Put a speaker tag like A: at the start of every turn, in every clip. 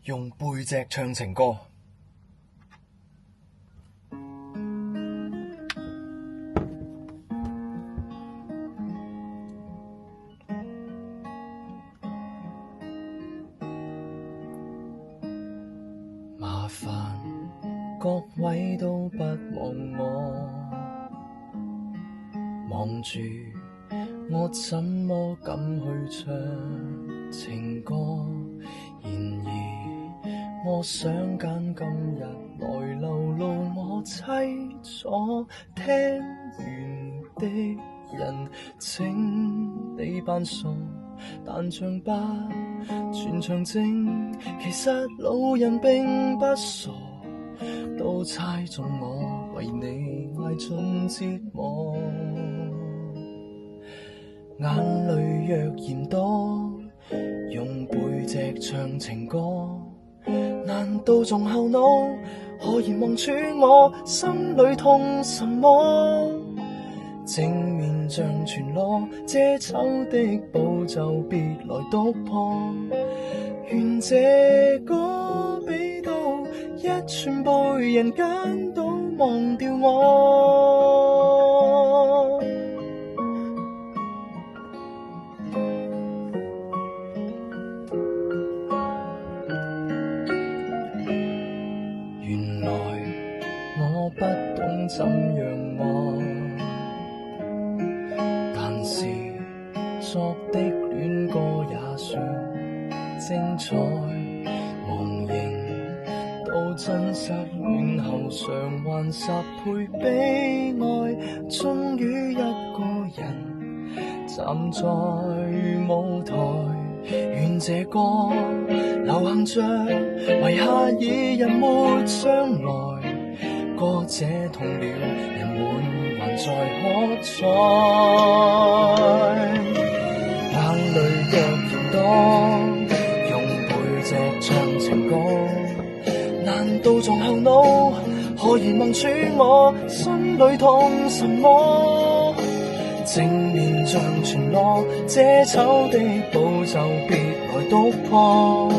A: 用背脊唱情歌。麻煩各位都不忘我，望住我怎麼敢去唱情歌？然而我想揀今日來流露我凄楚，聽完的人請你扮傻，但唱吧全場靜，其實老人並不傻，都猜中我為你挨盡折磨。眼淚若嫌多，用背脊唱情歌，難道仲後腦可以望穿我心裏痛什麼？正面像全裸遮醜的布就別來篤破，願這歌比到一寸背人間都忘掉我。原來我不懂怎樣愛，但是作的戀歌也算精彩。忘形到真實戀後償還十倍悲哀，終於一個人站在舞台，願這歌流行着遺下已人沒將來，歌者痛了人們還在喝彩，眼淚若嫌多，用背脊唱情歌，難道仲後腦可以望穿我心裏痛什麼？正面像全裸遮醜的布就別來篤破，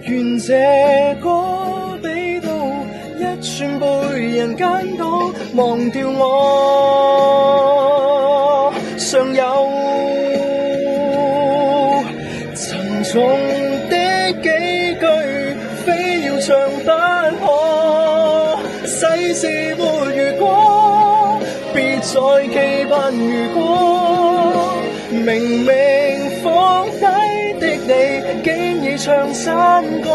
A: 願這歌比到一寸背人間都忘掉我。尚有沉重的幾句非要唱不可，世事沒如果，別再期盼如果，明明放低的你竟已唱山歌，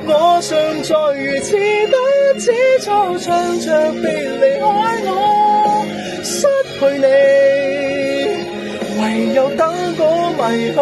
A: 我尚在如此不知惆悵着別離開我，失去你唯有等歌迷去